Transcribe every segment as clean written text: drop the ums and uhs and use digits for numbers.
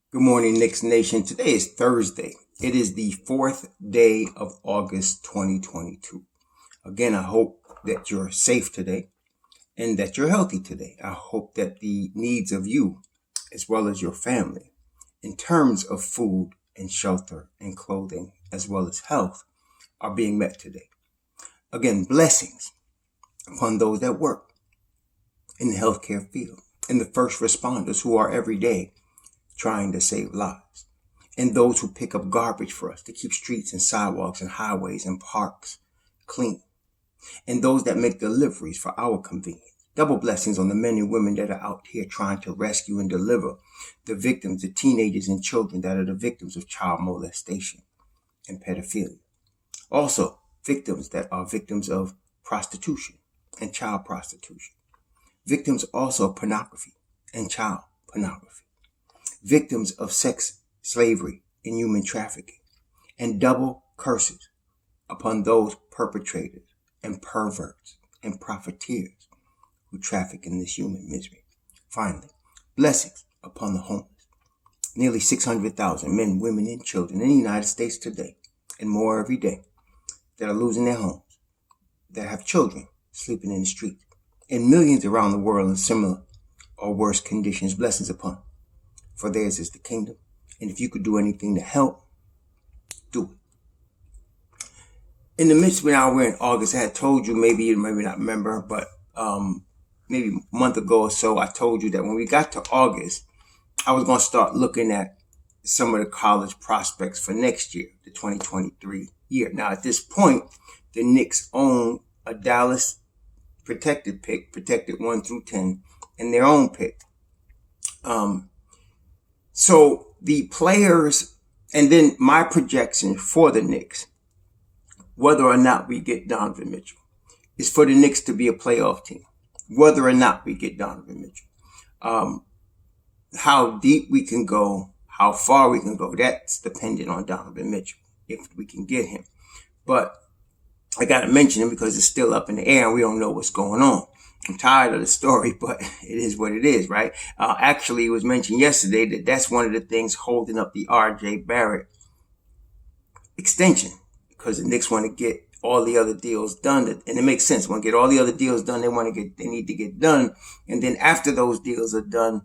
Good morning, Knicks Nation. Today is Thursday. It is the 4th day of August 2022. Again, I hope that you're safe today and that you're healthy today. I hope that the needs of you, as well as your family, in terms of food and shelter and clothing, as well as health, are being met today. Again, blessings upon those that work in the healthcare field, and the first responders who are every day trying to save lives, and those who pick up garbage for us to keep streets and sidewalks and highways and parks clean, and those that make deliveries for our convenience. Double blessings on the men and women that are out here trying to rescue and deliver the victims, the teenagers and children that are the victims of child molestation and pedophilia. Also, victims that are victims of prostitution and child prostitution. Victims also of pornography and child pornography. Victims of sex slavery and human trafficking, and double curses upon those perpetrators and perverts and profiteers who traffic in this human misery. Finally, blessings upon the homeless. Nearly 600,000 men, women, and children in the United States today, and more every day, that are losing their homes, that have children sleeping in the streets, and millions around the world in similar or worse conditions. Blessings upon. For theirs is the kingdom. And if you could do anything to help, do it. In the midst when I were in August, I had told you, maybe you maybe not remember, but maybe a month ago or so, I told you that when we got to August, I was going to start looking at some of the college prospects for next year, the 2023 year. Now, at this point, the Knicks own a Dallas protected pick, protected 1 through 10, and their own pick. So the players, and then my projection for the Knicks, whether or not we get Donovan Mitchell, is for the Knicks to be a playoff team. Whether or not we get Donovan Mitchell. How deep we can go, how far we can go, that's dependent on Donovan Mitchell, if we can get him. But I got to mention him because it's still up in the air and we don't know what's going on. I'm tired of the story, but it is what it is, right? Actually, it was mentioned yesterday that that's one of the things holding up the R.J. Barrett extension, because the Knicks want to get all the other deals done, and it makes sense. They want to get all the other deals done. They need to get done, and then after those deals are done,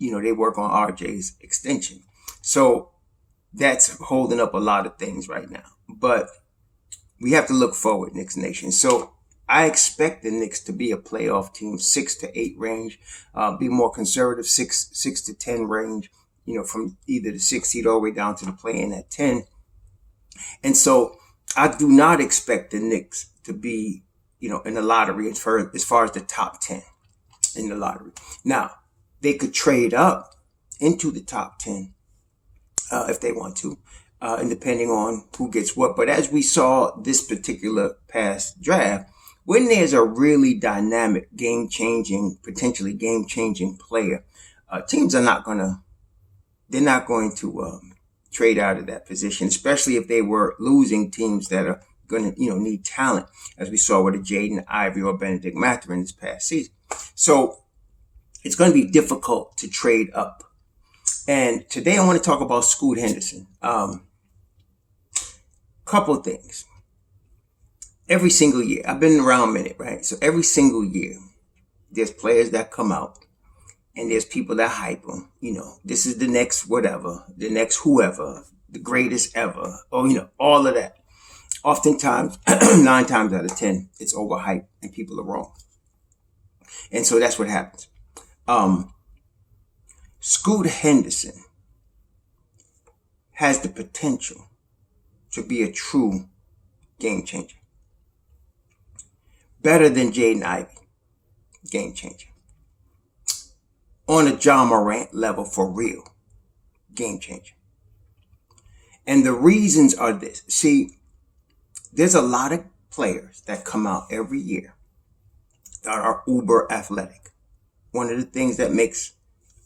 they work on R.J.'s extension. So that's holding up a lot of things right now. But we have to look forward, Knicks Nation. So I expect the Knicks to be a playoff team, 6 to 8 range, be more conservative, 6 to 10 range, from either the 6 seed all the way down to the play-in at 10. And so I do not expect the Knicks to be, in the lottery as far as the top 10 in the lottery. Now, they could trade up into the top 10 if they want to, and depending on who gets what. But as we saw this particular past draft, when there's a really dynamic, potentially game-changing player, teams are not going to trade out of that position, especially if they were losing teams that are going to, need talent, as we saw with a Jaden Ivey or Benedict Mathurin this past season. So it's going to be difficult to trade up. And today I want to talk about Scoot Henderson. Couple things. Every single year, I've been around a minute, right? So every single year, there's players that come out and there's people that hype them. This is the next whatever, the next whoever, the greatest ever, or, all of that. Oftentimes, 9 times out of 10, it's overhyped and people are wrong. And so that's what happens. Scoot Henderson has the potential to be a true game changer. Better than Jaden Ivey. Game changer. On a John Morant level for real. Game changer. And the reasons are this. See, there's a lot of players that come out every year that are uber athletic. One of the things that makes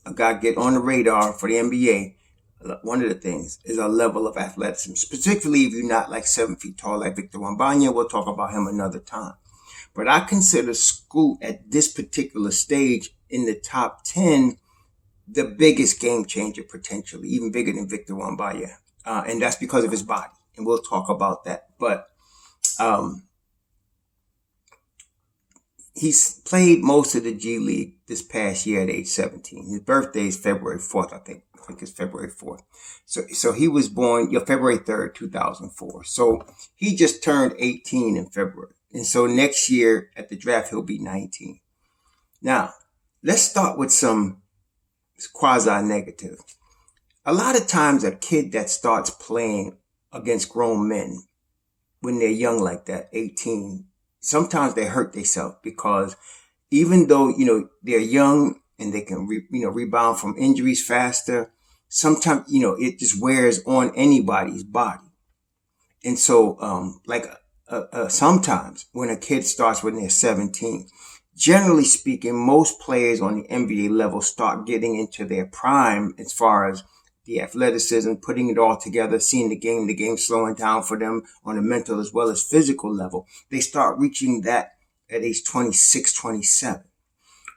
a guy get on the radar for the NBA, one of the things is a level of athleticism, particularly if you're not like 7 feet tall like Victor Wembanyama. We'll talk about him another time. But I consider Scoot at this particular stage in the top 10 the biggest game changer potentially, even bigger than Victor Wembanyama. And that's because of his body. And we'll talk about that. But he's played most of the G League this past year at age 17. His birthday is February 4th, I think. I think it's February 4th. So he was born February 3rd, 2004. So he just turned 18 in February. And so next year at the draft, he'll be 19. Now, let's start with some quasi-negative. A lot of times a kid that starts playing against grown men when they're young like that, 18, sometimes they hurt themselves because even though, they're young and they can, rebound from injuries faster, sometimes, it just wears on anybody's body. And so, sometimes when a kid starts when they're 17, generally speaking, most players on the NBA level start getting into their prime as far as the athleticism, putting it all together, seeing the game slowing down for them on a mental as well as physical level. They start reaching that at age 26, 27.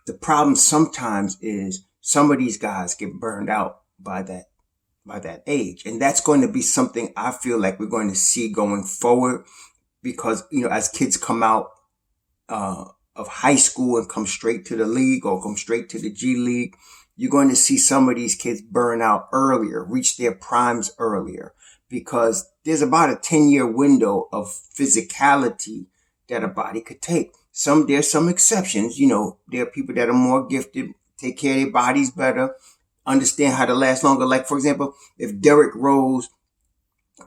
The problem sometimes is some of these guys get burned out by that age. And that's going to be something I feel like we're going to see going forward because, as kids come out of high school and come straight to the league or come straight to the G League, you're going to see some of these kids burn out earlier, reach their primes earlier, because there's about a 10-year window of physicality that a body could take. There's some exceptions. There are people that are more gifted, take care of their bodies better, understand how to last longer. Like, for example, if Derrick Rose,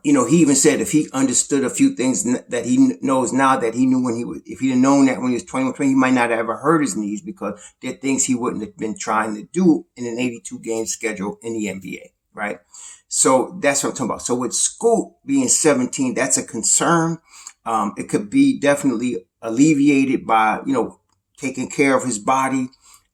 he even said if he understood a few things that he knows now that he knew if he'd have known that when he was 21, 20, he might not have ever hurt his knees because there are things he wouldn't have been trying to do in an 82 game schedule in the NBA, right? So that's what I'm talking about. So with Scoot being 17, that's a concern. It could be definitely alleviated by, taking care of his body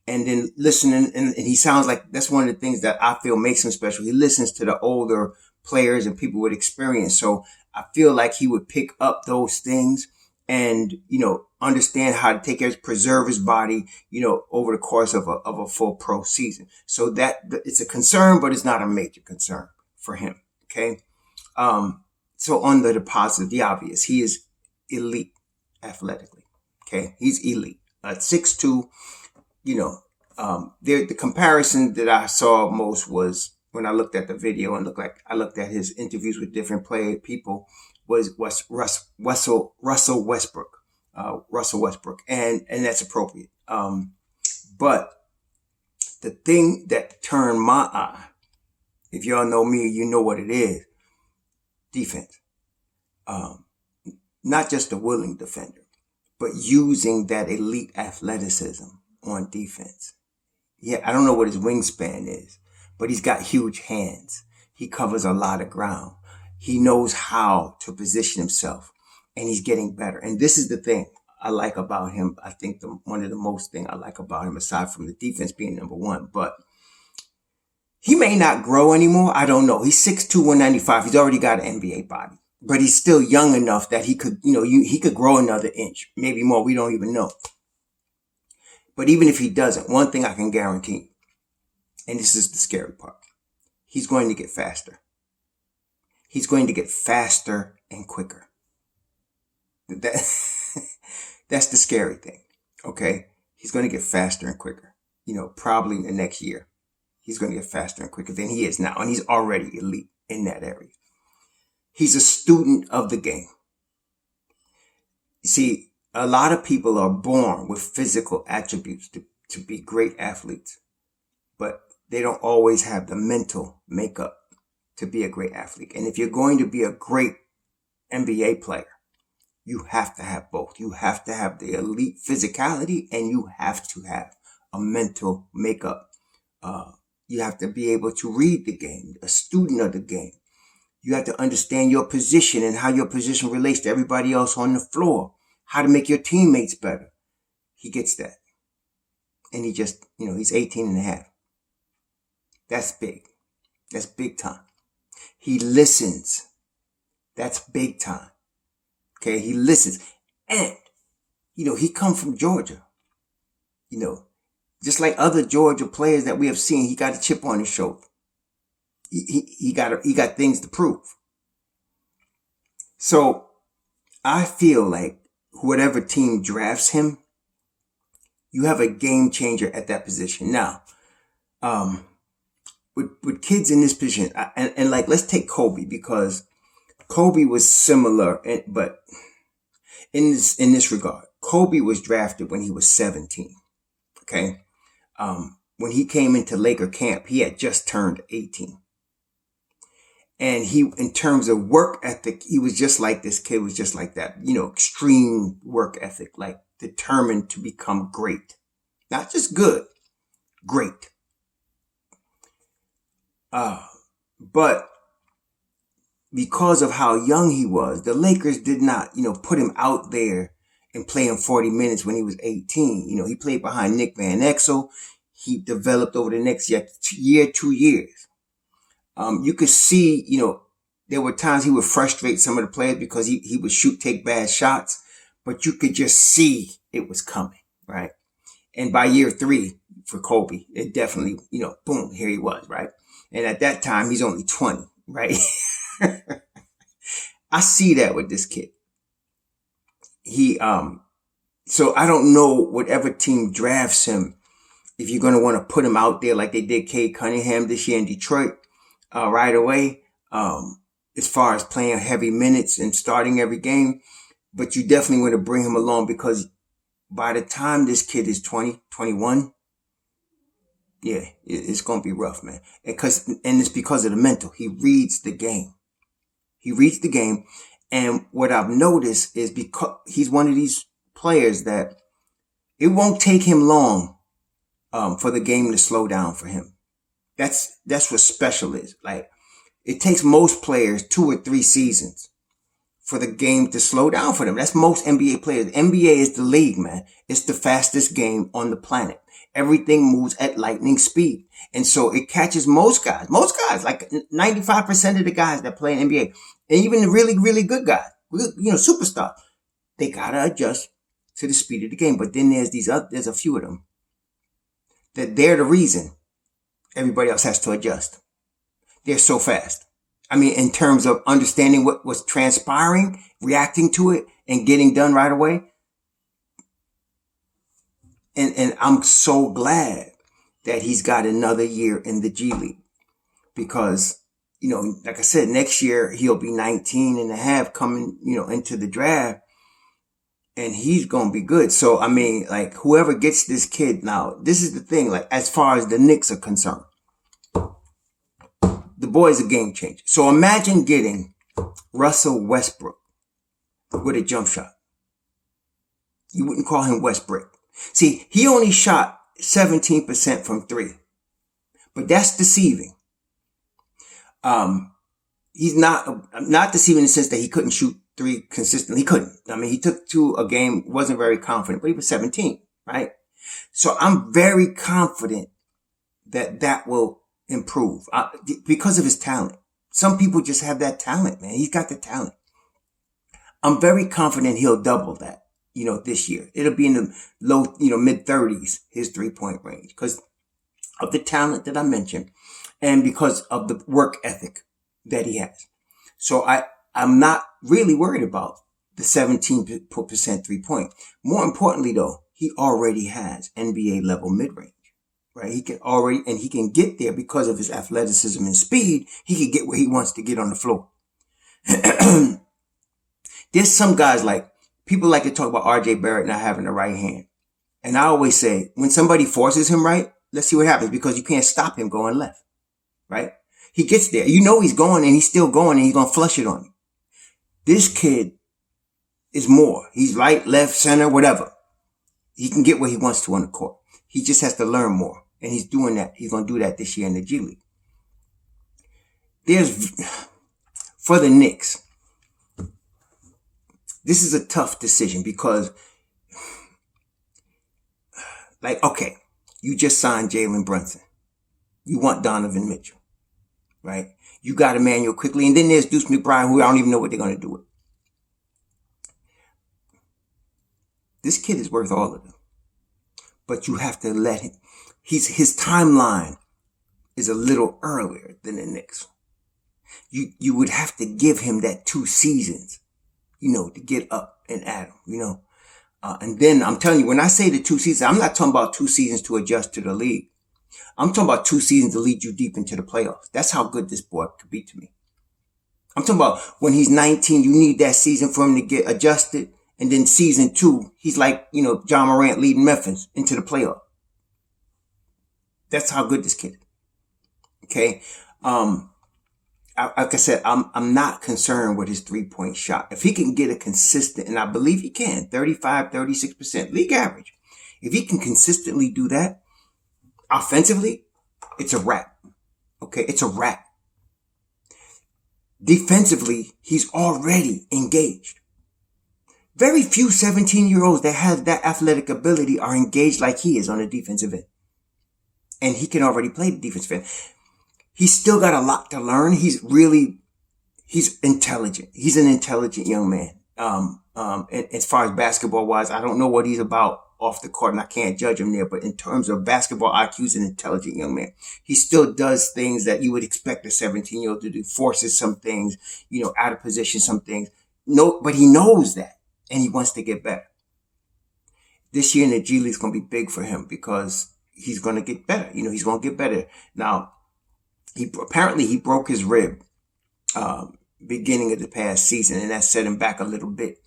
and then listening. And he sounds like that's one of the things that I feel makes him special. He listens to the older players and people with experience. So I feel like he would pick up those things and, understand how to take care, preserve his body, over the course of a full pro season. So that it's a concern, but it's not a major concern for him. Okay. So on the positive, the obvious, he is elite athletically. Okay. He's elite at 6'2", the comparison that I saw most was when I looked at the video and I looked at his interviews with different people was Russell Westbrook. And that's appropriate. But the thing that turned my eye, if y'all know me, you know what it is. Defense. Not just a willing defender, but using that elite athleticism on defense. Yeah, I don't know what his wingspan is, but he's got huge hands. He covers a lot of ground. He knows how to position himself, and he's getting better. And this is the thing I like about him. I think one of the most thing I like about him, aside from the defense being number one, but he may not grow anymore. I don't know. He's 6'2", 195. He's already got an NBA body, but he's still young enough that he could, he could grow another inch, maybe more. We don't even know. But even if he doesn't, one thing I can guarantee, and this is the scary part, he's going to get faster. He's going to get faster and quicker. That's the scary thing. Okay. He's going to get faster and quicker. Probably in the next year, he's going to get faster and quicker than he is now. And he's already elite in that area. He's a student of the game. You see, a lot of people are born with physical attributes to be great athletes, but they don't always have the mental makeup to be a great athlete. And if you're going to be a great NBA player, you have to have both. You have to have the elite physicality and you have to have a mental makeup. You have to be able to read the game, a student of the game. You have to understand your position and how your position relates to everybody else on the floor, how to make your teammates better. He gets that. And he just, he's 18 and a half. That's big. That's big time. He listens. That's big time. Okay, he listens. And, he come from Georgia. Just like other Georgia players that we have seen, he got a chip on his shoulder. He got things to prove. So I feel like whatever team drafts him, you have a game changer at that position. Now, with kids in this position, and like, let's take Kobe, because Kobe was similar, but in this regard, Kobe was drafted when he was 17. Okay. When he came into Laker camp, he had just turned 18. And in terms of work ethic, he was just like this kid was just like that, extreme work ethic, like determined to become great. Not just good, great. But because of how young he was, the Lakers did not, put him out there and play him 40 minutes when he was 18. He played behind Nick Van Exel. He developed over the next year, 2 years. You could see, there were times he would frustrate some of the players because he would take bad shots, but you could just see it was coming, right? And by year 3 for Kobe, it definitely, boom, here he was, right? And at that time, he's only 20, right? I see that with this kid. So I don't know whatever team drafts him, if you're going to want to put him out there like they did Cade Cunningham this year in Detroit, right away, as far as playing heavy minutes and starting every game. But you definitely want to bring him along, because by the time this kid is 20, 21, yeah, it's going to be rough, man. And it's because of the mental. He reads the game. And what I've noticed is, because he's one of these players that it won't take him long for the game to slow down for him. That's what special is. Like, it takes most players 2 or 3 seasons for the game to slow down for them. That's most NBA players. NBA is the league, man. It's the fastest game on the planet. Everything moves at lightning speed. And so it catches most guys, like 95% of the guys that play in NBA, and even the really, really good guys, superstars, they gotta adjust to the speed of the game. But then there's a few of them that they're the reason everybody else has to adjust. They're so fast. I mean, in terms of understanding what was transpiring, reacting to it, and getting done right away. And I'm so glad that he's got another year in the G League, because, like I said, next year he'll be 19 and a half coming, into the draft, and he's going to be good. So, I mean, like, whoever gets this kid now, this is the thing, like, as far as the Knicks are concerned, the boy's a game changer. So imagine getting Russell Westbrook with a jump shot. You wouldn't call him Westbrook. See, he only shot 17% from 3, but that's deceiving. He's not deceiving in the sense that he couldn't shoot 3 consistently. He couldn't. I mean, he took 2 a game, wasn't very confident, but he was 17, right? So I'm very confident that will improve because of his talent. Some people just have that talent, man. He's got the talent. I'm very confident he'll double that. This year. It'll be in the low, mid 30s, his 3-point range, because of the talent that I mentioned and because of the work ethic that he has. So I'm not really worried about the 17% 3-point. More importantly, though, he already has NBA level mid-range, right? He can get there because of his athleticism and speed. He can get where he wants to get on the floor. There's some guys, like, people like to talk about RJ Barrett not having the right hand. And I always say, when somebody forces him right, let's see what happens, because you can't stop him going left, right? He gets there. He's going, and he's still going, and he's going to flush it on you. This kid is more. He's right, left, center, whatever. He can get where he wants to on the court. He just has to learn more. And he's doing that. He's going to do that this year in the G League. For the Knicks, this is a tough decision, because, like, okay, you just signed Jalen Brunson. You want Donovan Mitchell, right? You got Emmanuel quickly, and then there's Deuce McBride, who I don't even know what they're going to do with. This kid is worth all of them. but you have to let him. His timeline is a little earlier than the Knicks. You would have to give him that 2 seasons, to get up and at him, and then I'm telling you, when I say the 2 seasons, I'm not talking about 2 seasons to adjust to the league. I'm talking about 2 seasons to lead you deep into the playoffs. That's how good this boy could be to me. I'm talking about when he's 19, you need that season for him to get adjusted. And then season 2, he's like, John Morant leading Memphis into the playoff. That's how good this kid is. Okay. Like I said, I'm not concerned with his 3-point shot. If he can get a consistent, and I believe he can, 35, 36%, league average. If he can consistently do that, offensively, it's a wrap. Okay. It's a wrap. Defensively, he's already engaged. Very few 17-year-olds that have that athletic ability are engaged like he is on the defensive end. And he can already play the defensive end. He's still got a lot to learn. He's intelligent. He's an intelligent young man. And as far as basketball wise, I don't know what he's about off the court and I can't judge him there. But in terms of basketball IQ, he's an intelligent young man. He still does things that you would expect a 17-year-old to do. Forces some things, out of position, some things. No, but he knows that. And he wants to get better. This year in the G League is going to be big for him because he's going to get better. He's going to get better. Now, he broke his rib beginning of the past season, and that set him back a little bit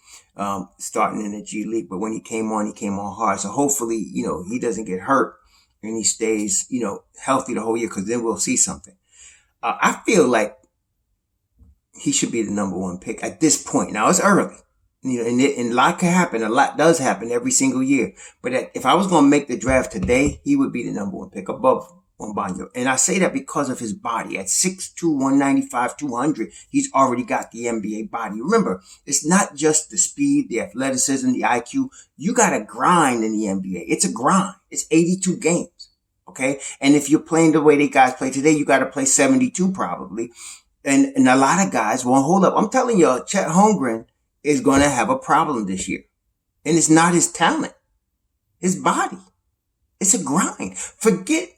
starting in the G League. But when he came on hard. So hopefully, he doesn't get hurt and he stays, healthy the whole year because then we'll see something. I feel like he should be the number 1 pick at this point. Now, it's early. And a lot can happen. A lot does happen every single year. But if I was going to make the draft today, he would be the number 1 pick above Wembanyama. And I say that because of his body. At 6'2", 195, 200, he's already got the NBA body. Remember, it's not just the speed, the athleticism, the IQ. You got to grind in the NBA. It's a grind. It's 82 games. Okay? And if you're playing the way they guys play today, you got to play 72 probably. And a lot of guys won't hold up. I'm telling you, Chet Holmgren is going to have a problem this year. And it's not his talent. His body. It's a grind. Forget,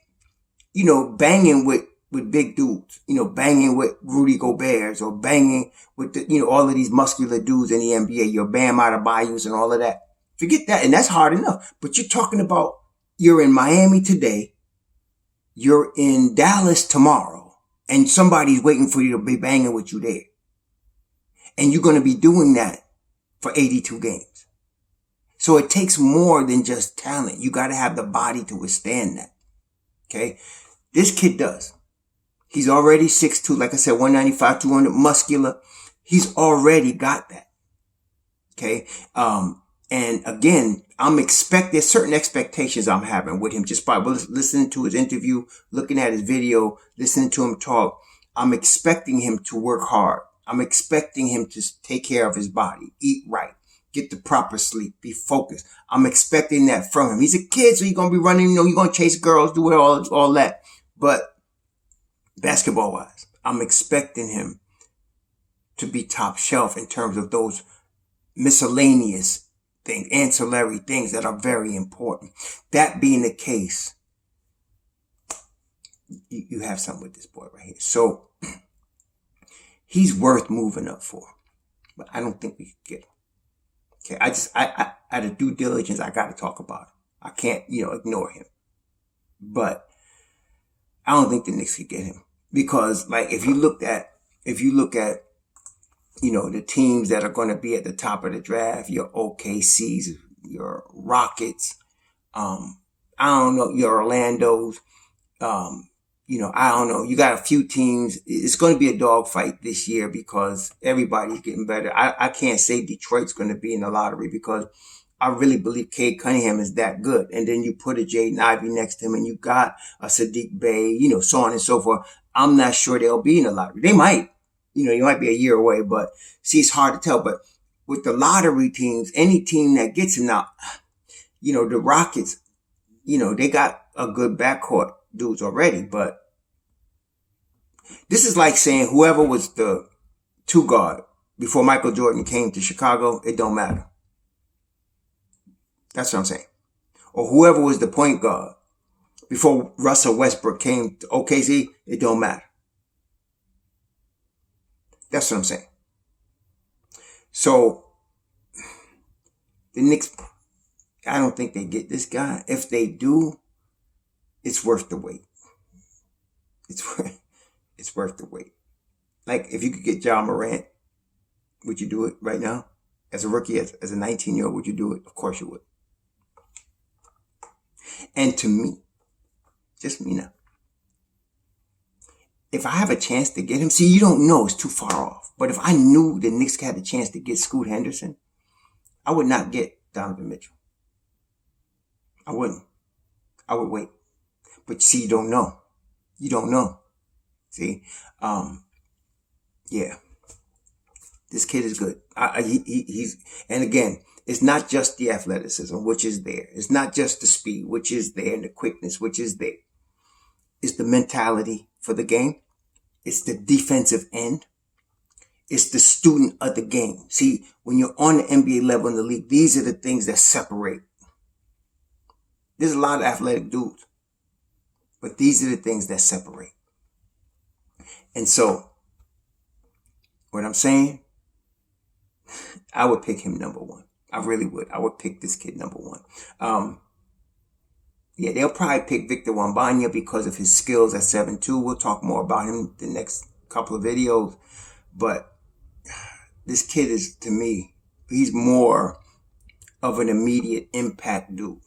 banging with big dudes, banging with Rudy Gobert's or banging with, all of these muscular dudes in the NBA, your Bam Adebayos and all of that. Forget that. And that's hard enough. But you're talking about you're in Miami today. You're in Dallas tomorrow. And somebody's waiting for you to be banging with you there. And you're going to be doing that for 82 games. So it takes more than just talent. You got to have the body to withstand that. Okay. This kid does. He's already 6'2", like I said, 195, 200, muscular. He's already got that. Okay. And again, there's certain expectations I'm having with him just by listening to his interview, looking at his video, listening to him talk. I'm expecting him to work hard. I'm expecting him to take care of his body, eat right, get the proper sleep, be focused. I'm expecting that from him. He's a kid, so he's going to be running, you're going to chase girls, do all that. But basketball wise, I'm expecting him to be top shelf in terms of those miscellaneous things, ancillary things that are very important. That being the case, you have something with this boy right here. So, he's worth moving up for, but I don't think we could get him. Okay. I out of due diligence, I got to talk about him. I can't, ignore him, but I don't think the Knicks could get him because if you look at, the teams that are going to be at the top of the draft, your OKCs, your Rockets, I don't know, your Orlando's, I don't know. You got a few teams. It's going to be a dogfight this year because everybody's getting better. I can't say Detroit's going to be in the lottery because I really believe Cade Cunningham is that good. And then you put a Jaden Ivey next to him and you got a Sadiq Bey, so on and so forth. I'm not sure they'll be in the lottery. They might, you might be a year away, but see, it's hard to tell. But with the lottery teams, any team that gets him now, the Rockets, they got a good backcourt dudes already, but this is like saying whoever was the 2 guard before Michael Jordan came to Chicago, it don't matter. That's what I'm saying. or whoever was the point guard before Russell Westbrook came to OKC, it don't matter. That's what I'm saying. So the Knicks, I don't think they get this guy. If they do, it's worth the wait. It's worth the wait. Like, if you could get Ja Morant, would you do it right now? As a rookie, as a 19-year-old, would you do it? Of course you would. And to me, just me now, if I have a chance to get him, see, you don't know, it's too far off. But if I knew the Knicks had a chance to get Scoot Henderson, I would not get Donovan Mitchell. I wouldn't. I would wait. But see, you don't know. You don't know. See? Yeah. This kid is good. He's, and again, it's not just the athleticism, which is there. It's not just the speed, which is there, and the quickness, which is there. It's the mentality for the game. It's the defensive end. It's the student of the game. See, when you're on the NBA level in the league, these are the things that separate. There's a lot of athletic dudes, but these are the things that separate. And so, what I'm saying, I would pick him number one. I really would. I would pick this kid number one. Yeah, they'll probably pick Victor Wembanyama because of his skills at 7'2". We'll talk more about him the next couple of videos. But this kid is, to me, he's more of an immediate impact dude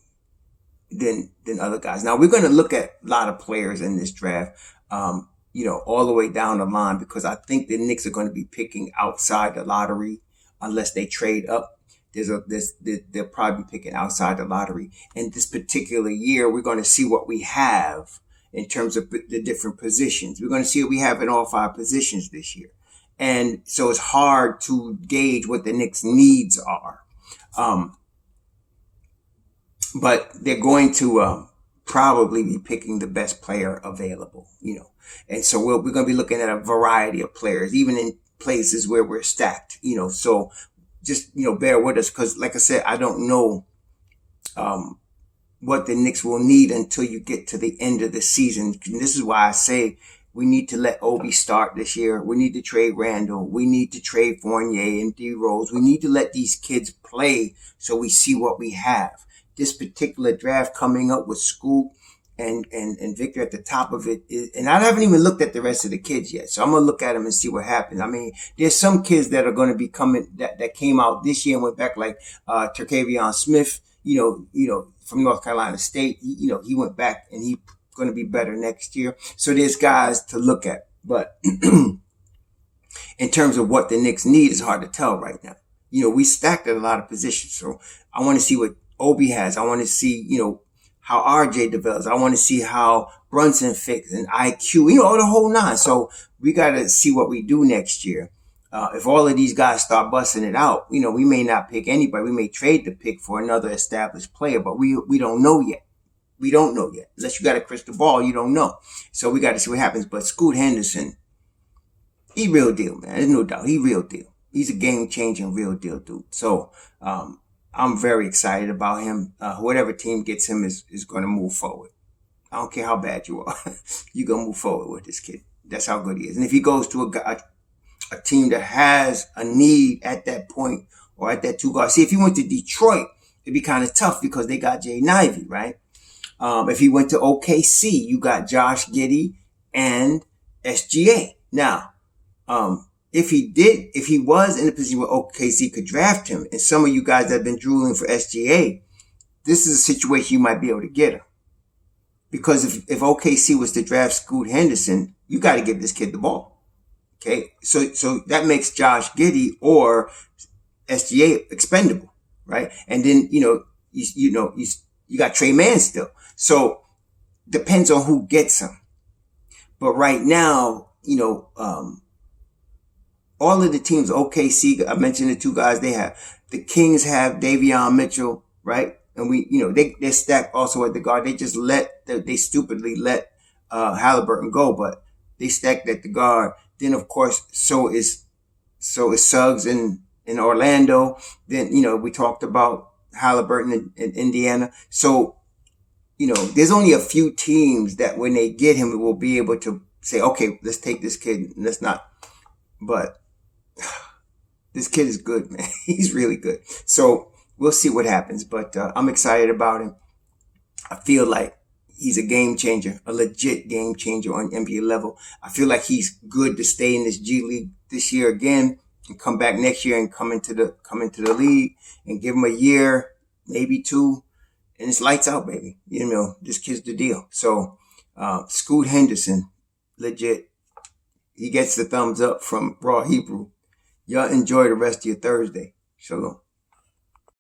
than other guys. Now, we're going to look at a lot of players in this draft, all the way down the line, because I think the Knicks are going to be picking outside the lottery unless they trade up. They'll probably be picking outside the lottery. And this particular year, we're going to see what we have in terms of the different positions. We're going to see what we have in all 5 positions this year. And so it's hard to gauge what the Knicks' needs are. But they're going to probably be picking the best player available, And so we're going to be looking at a variety of players, even in places where we're stacked, So just, bear with us, because like I said, I don't know what the Knicks will need until you get to the end of the season. And this is why I say we need to let Obi start this year. We need to trade Randall. We need to trade Fournier and D Rose. We need to let these kids play so we see what we have. This particular draft coming up with Scoop and Victor at the top of it is, and I haven't even looked at the rest of the kids yet. So I'm going to look at them and see what happens. I mean, there's some kids that are going to be coming that came out this year and went back, like Terquavion Smith, from North Carolina State. He went back and he's going to be better next year. So there's guys to look at. But in terms of what the Knicks need, it's hard to tell right now. We stacked at a lot of positions. So I want to see what Obi has. I want to see, how RJ develops. I want to see how Brunson fits and IQ, the whole nine. So we got to see what we do next year. If all of these guys start busting it out, we may not pick anybody. We may trade the pick for another established player, but we don't know yet. We don't know yet. Unless you got a crystal ball, you don't know. So we got to see what happens. But Scoot Henderson, he real deal, man. There's no doubt. He real deal. He's a game-changing real deal dude. So, I'm very excited about him. Whatever team gets him is going to move forward. I don't care how bad you are. You're going to move forward with this kid. That's how good he is. And if he goes to a team that has a need at that point or at that 2 guard. See, if he went to Detroit, it'd be kind of tough because they got Jaden Ivey, right? If he went to OKC, you got Josh Giddey and SGA. Now, if he was in a position where OKC could draft him, and some of you guys that have been drooling for SGA, this is a situation you might be able to get him. Because if OKC was to draft Scoot Henderson, you got to give this kid the ball. Okay? So that makes Josh Giddey or SGA expendable, right? And then, you got Trey Mann still. So depends on who gets him. But right now, all of the teams, OKC, I mentioned the 2 guys they have. The Kings have Davion Mitchell, right? And they're stacked also at the guard. They stupidly let Halliburton go, but they stacked at the guard. Then of course, so is Suggs in Orlando. Then, we talked about Halliburton in Indiana. So there's only a few teams that when they get him, will be able to say, okay, let's take this kid. And let's not. But this kid is good, man. He's really good. So we'll see what happens. But I'm excited about him. I feel like he's a game changer, a legit game changer on NBA level. I feel like he's good to stay in this G League this year again and come back next year and come into the league and give him a year, maybe two, and it's lights out, baby. This kid's the deal. So, Scoot Henderson, legit. He gets the thumbs up from Raw Hebrew. Y'all enjoy the rest of your Thursday. Shalom.